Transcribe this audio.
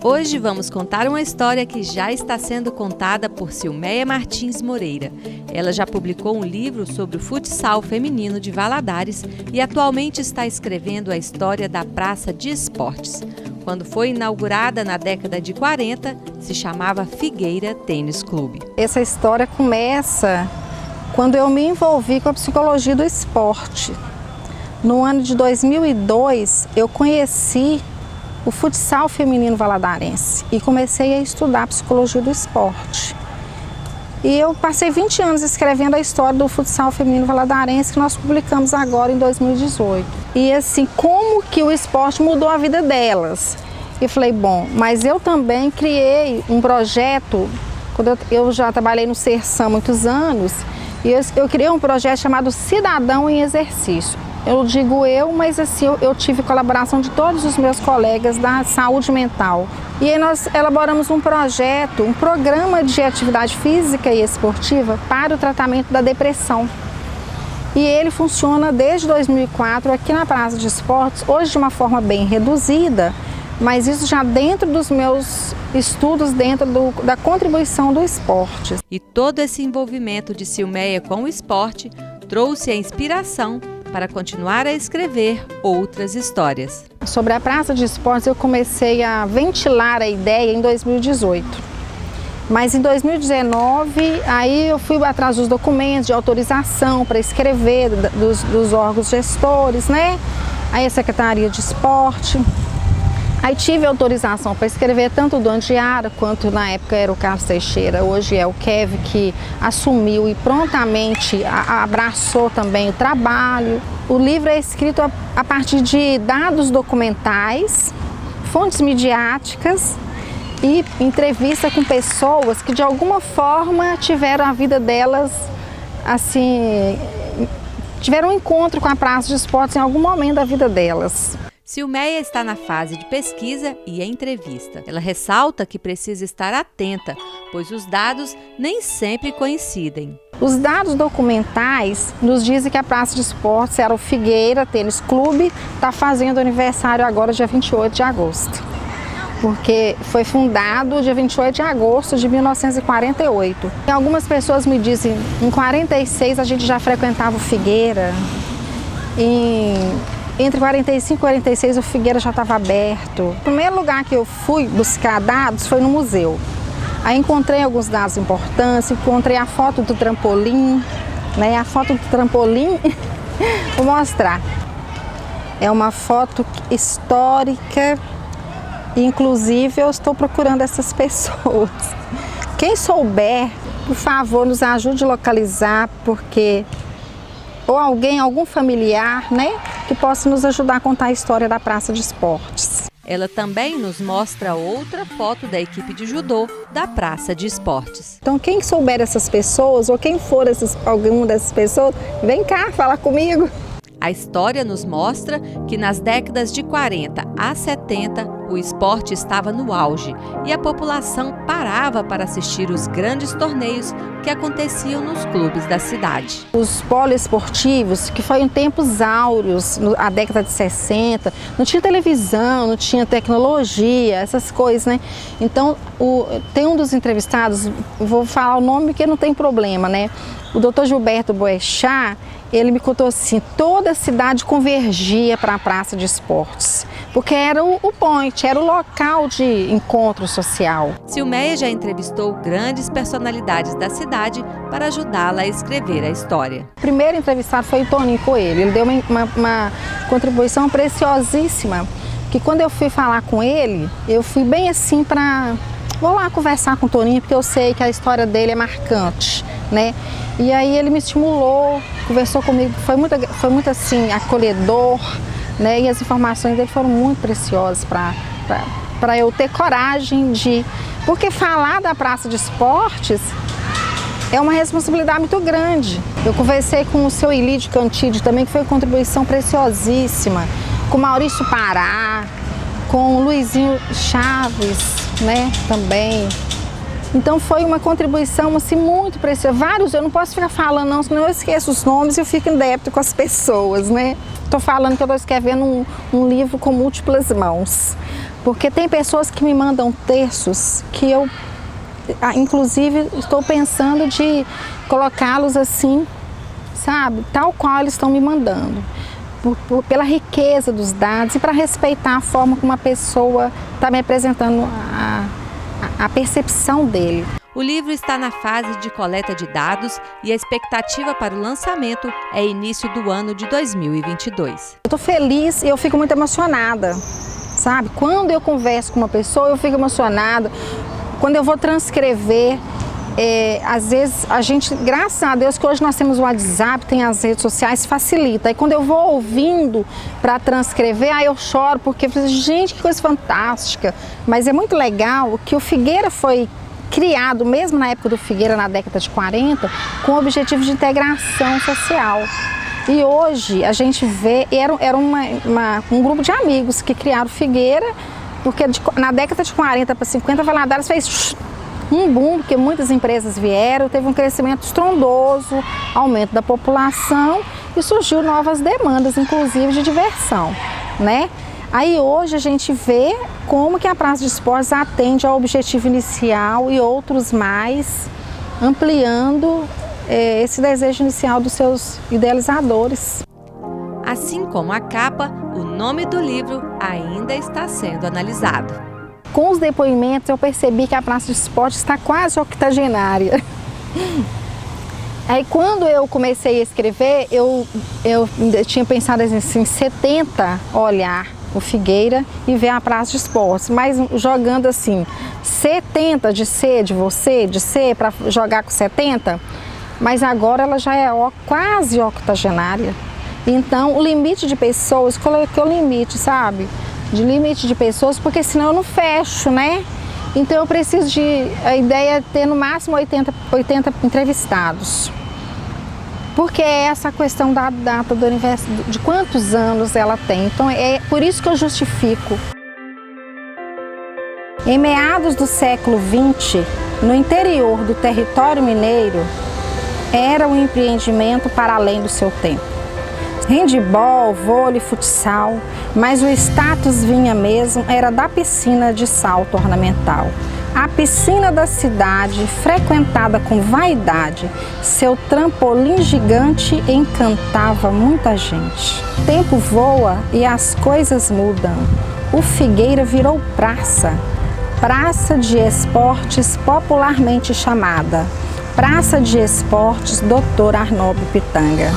Hoje vamos contar uma história que já está sendo contada por Silméia Martins Moreira. Ela já publicou um livro sobre o futsal feminino de Valadares e atualmente está escrevendo a história da Praça de Esportes. Quando foi inaugurada na década de 40, se chamava Figueira Tênis Clube. Essa história começa quando eu me envolvi com a psicologia do esporte. No ano de 2002, eu conheci o futsal feminino valadarense e comecei a estudar psicologia do esporte. E eu passei 20 anos escrevendo a história do futsal feminino valadarense que nós publicamos agora em 2018. E assim, como que o esporte mudou a vida delas? E falei, bom, mas eu também criei um projeto, quando eu já trabalhei no Sersan há muitos anos, e eu criei um projeto chamado Cidadão em Exercício. Eu digo eu, mas assim, eu tive colaboração de todos os meus colegas da saúde mental. E aí nós elaboramos um projeto, um programa de atividade física e esportiva para o tratamento da depressão. E ele funciona desde 2004 aqui na Praça de Esportes, hoje de uma forma bem reduzida, mas isso já dentro dos meus estudos, dentro da contribuição do esporte. E todo esse envolvimento de Silméia com o esporte trouxe a inspiração para continuar a escrever outras histórias. Sobre a Praça de Esportes eu comecei a ventilar a ideia em 2018. Mas em 2019, aí eu fui atrás dos documentos de autorização para escrever dos órgãos gestores, né? Aí a Secretaria de Esporte. Aí tive autorização para escrever tanto do Andiara, quanto na época era o Carlos Teixeira, hoje é o Kevin, que assumiu e prontamente abraçou também o trabalho. O livro é escrito a partir de dados documentais, fontes midiáticas e entrevista com pessoas que de alguma forma tiveram a vida delas, assim, tiveram um encontro com a Praça de Esportes em algum momento da vida delas. Silméia está na fase de pesquisa e entrevista. Ela ressalta que precisa estar atenta, pois os dados nem sempre coincidem. Os dados documentais nos dizem que a Praça de Esportes era o Figueira Tênis Clube, está fazendo aniversário agora dia 28 de agosto. Porque foi fundado dia 28 de agosto de 1948. E algumas pessoas me dizem, em 46 a gente já frequentava o Figueira, entre 45 e 46 o Figueira já estava aberto. O primeiro lugar que eu fui buscar dados foi no museu. Aí encontrei alguns dados importantes, encontrei a foto do trampolim, né? A foto do trampolim, vou mostrar. É uma foto histórica, inclusive eu estou procurando essas pessoas. Quem souber, por favor, nos ajude a localizar, porque ou algum familiar, né, que possa nos ajudar a contar a história da Praça de Esportes. Ela também nos mostra outra foto da equipe de judô da Praça de Esportes. Então quem souber essas pessoas, ou quem for alguma dessas pessoas, vem cá falar comigo. A história nos mostra que nas décadas de 40 a 70 o esporte estava no auge e a população parava para assistir os grandes torneios que aconteciam nos clubes da cidade. Os poliesportivos, que foi em tempos áureos, a década de 60, não tinha televisão, não tinha tecnologia, essas coisas, né? Então, tem um dos entrevistados, vou falar o nome porque não tem problema, né? O Dr. Gilberto Boechat, ele me contou assim, toda a cidade convergia para a Praça de Esportes, porque era o point, era o local de encontro social. Silméia já entrevistou grandes personalidades da cidade para ajudá-la a escrever a história. O primeiro entrevistado foi o Toninho Coelho, ele deu uma contribuição preciosíssima, que quando eu fui falar com ele, eu fui bem assim vou lá conversar com o Toninho, porque eu sei que a história dele é marcante, né? E aí ele me estimulou, conversou comigo, foi muito assim, acolhedor, né? E as informações dele foram muito preciosas para eu ter coragem porque falar da Praça de Esportes é uma responsabilidade muito grande. Eu conversei com o seu Ilídio Cantídio também, que foi uma contribuição preciosíssima, com o Maurício Pará, com o Luizinho Chaves, né, também. Então foi uma contribuição assim, muito preciosa. Vários, eu não posso ficar falando não, senão eu esqueço os nomes e eu fico em débito com as pessoas, né? Estou falando que eu estou escrevendo um livro com múltiplas mãos, Porque tem pessoas que me mandam textos que eu, inclusive, estou pensando de colocá-los assim, sabe, tal qual eles estão me mandando. Pela riqueza dos dados e para respeitar a forma como a pessoa está me apresentando a percepção dele. O livro está na fase de coleta de dados e a expectativa para o lançamento é início do ano de 2022. Eu estou feliz e eu fico muito emocionada, sabe? Quando eu converso com uma pessoa, eu fico emocionada. Quando eu vou transcrever, às vezes a gente, graças a Deus que hoje nós temos o WhatsApp, tem as redes sociais, facilita. E quando eu vou ouvindo para transcrever, aí eu choro porque eu falo, gente, que coisa fantástica. Mas é muito legal que o Figueira foi criado, mesmo na época do Figueira, na década de 40, com o objetivo de integração social. E hoje a gente vê, era um grupo de amigos que criaram o Figueira, porque na década de 40 para 50, Valadares fez um boom, porque muitas empresas vieram, teve um crescimento estrondoso, aumento da população e surgiu novas demandas, inclusive de diversão, né? Aí hoje a gente vê como que a Praça de Esportes atende ao objetivo inicial e outros mais, ampliando esse desejo inicial dos seus idealizadores. Assim como a capa, o nome do livro ainda está sendo analisado. Com os depoimentos eu percebi que a Praça de Esportes está quase octogenária. Aí quando eu comecei a escrever, eu tinha pensado assim, 70 olhar o Figueira e ver a Praça de Esportes, mas jogando assim, 70 de ser de você, de ser para jogar com 70, mas agora ela já é quase octogenária. Então o limite de pessoas, coloquei o limite, sabe? De limite de pessoas, porque senão eu não fecho, né? Então eu preciso a ideia é ter no máximo 80 entrevistados. Porque é essa questão da data do aniversário, de quantos anos ela tem. Então é por isso que eu justifico. Em meados do século XX, no interior do território mineiro, era um empreendimento para além do seu tempo. Handebol, vôlei, futsal, mas o status vinha mesmo, era da piscina de salto ornamental. A piscina da cidade, frequentada com vaidade, seu trampolim gigante encantava muita gente. O tempo voa e as coisas mudam. O Figueira virou praça, praça de esportes popularmente chamada Praça de Esportes Dr. Arnaldo Pitanga.